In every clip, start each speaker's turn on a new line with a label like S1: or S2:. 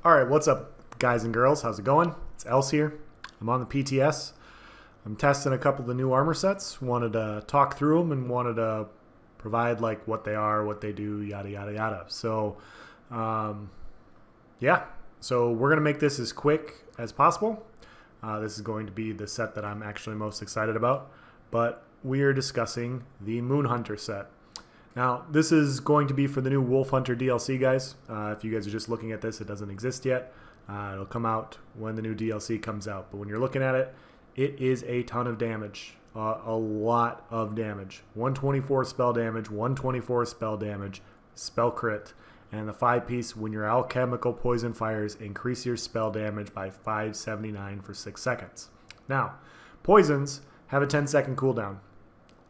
S1: Alright, what's up guys and girls? How's it going? It's Else here. I'm on the PTS. I'm testing a couple of the new armor sets. Wanted to talk through them and wanted to provide like what they are, what they do, yada yada yada. So yeah, so we're gonna make this as quick as possible. This is going to be the set that I'm actually most excited about, but we are discussing the WolfHunter set. Now, this is going to be for the new WolfHunter DLC, guys. If you guys are just looking at this, it doesn't exist yet. It'll come out when the new DLC comes out. But when you're looking at it, it is a ton of damage. A lot of damage. 124 spell damage, 124 spell damage, spell crit. And the 5-piece, when your alchemical poison fires, increase your spell damage by 579 for 6 seconds. Now, poisons have a 10-second cooldown.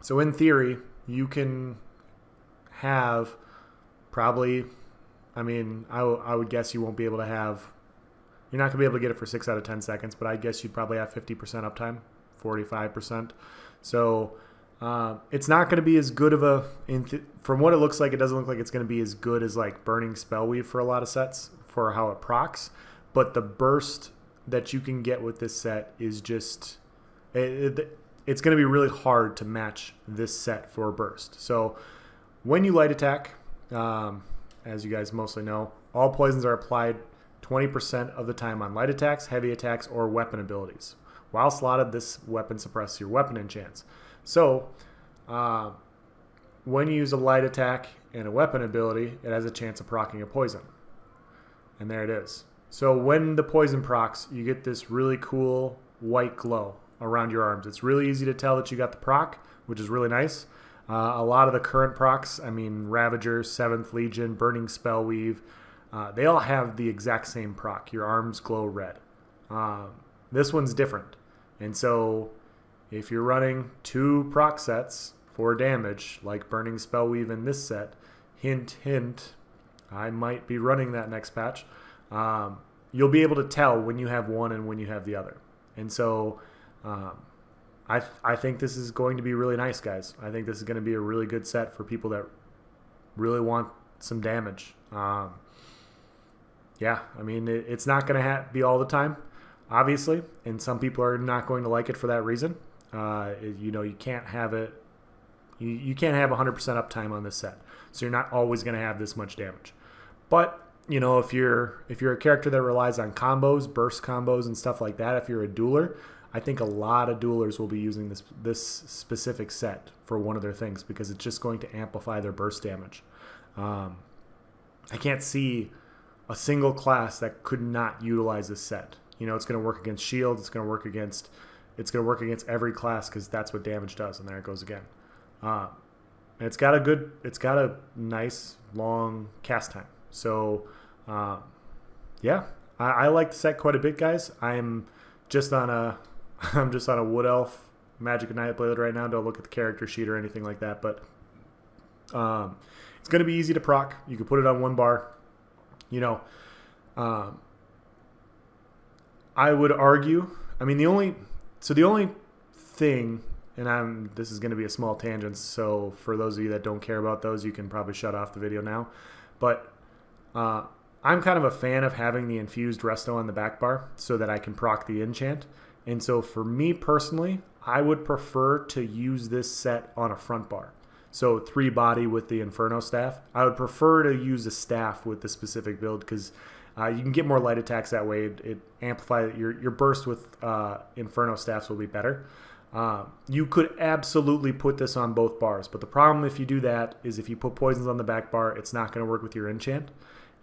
S1: So in theory, you can have probably, I mean, I would guess you won't be able to have, you're not going to be able to get it for 6 out of 10 seconds, but I guess you'd probably have 50% uptime, 45%. So it's not going to be as good of a, from what it looks like, it doesn't look like it's going to be as good as like Burning Spellweave for a lot of sets for how it procs, but the burst that you can get with this set is just, it's going to be really hard to match this set for burst. So when you light attack, as you guys mostly know, all poisons are applied 20% of the time on light attacks, heavy attacks, or weapon abilities. While slotted, this weapon suppresses your weapon enchants. So when you use a light attack and a weapon ability, it has a chance of proccing a poison. And there it is. So when the poison procs, you get this really cool white glow around your arms. It's really easy to tell that you got the proc, which is really nice. A lot of the current procs, I mean, Ravager, 7th Legion, Burning Spellweave, they all have the exact same proc. Your arms glow red. This one's different. And so if you're running 2 proc sets for damage, like Burning Spellweave in this set, hint, hint, I might be running that next patch, you'll be able to tell when you have one and when you have the other. And so I think this is going to be really nice, guys. I think this is going to be a really good set for people that really want some damage. Yeah, I mean, it's not going to be all the time, obviously, and some people are not going to like it for that reason. You know, you can't have it. You can't have 100% uptime on this set, so you're not always going to have this much damage. But you know, if you're a character that relies on combos, burst combos, and stuff like that, if you're a dueler, I think a lot of duelers will be using this specific set for one of their things because it's just going to amplify their burst damage. I can't see a single class that could not utilize this set. You know, it's going to work against shield. It's going to work against every class because that's what damage does. And there it goes again. And it's got a nice long cast time. So yeah, I like the set quite a bit, guys. I'm just on a Wood Elf Magic Knight build right now. Don't look at the character sheet or anything like that, but it's going to be easy to proc. You can put it on 1 bar. You know, I would argue, I mean, the only thing, and this is going to be a small tangent, so for those of you that don't care about those, you can probably shut off the video now, but I'm kind of a fan of having the infused resto on the back bar so that I can proc the enchant. And so for me personally, I would prefer to use this set on a front bar. So 3 body with the Inferno staff. I would prefer to use a staff with the specific build because you can get more light attacks that way. It amplifies your burst with Inferno staffs will be better. You could absolutely put this on both bars, but the problem if you do that is if you put poisons on the back bar, it's not going to work with your enchant.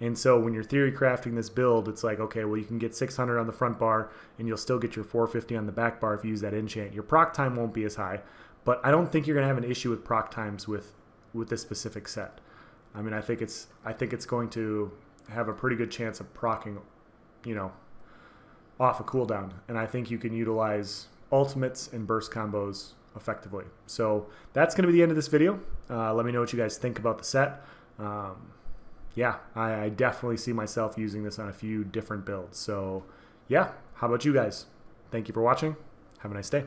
S1: And so when you're theory crafting this build, it's like, okay, well, you can get 600 on the front bar and you'll still get your 450 on the back bar if you use that enchant. Your proc time won't be as high, but I don't think you're going to have an issue with proc times with this specific set. I mean, I think it's going to have a pretty good chance of proccing, you know, off a cooldown. And I think you can utilize ultimates and burst combos effectively. So that's going to be the end of this video. Let me know what you guys think about the set. Yeah, I definitely see myself using this on a few different builds. So yeah, how about you guys? Thank you for watching. Have a nice day.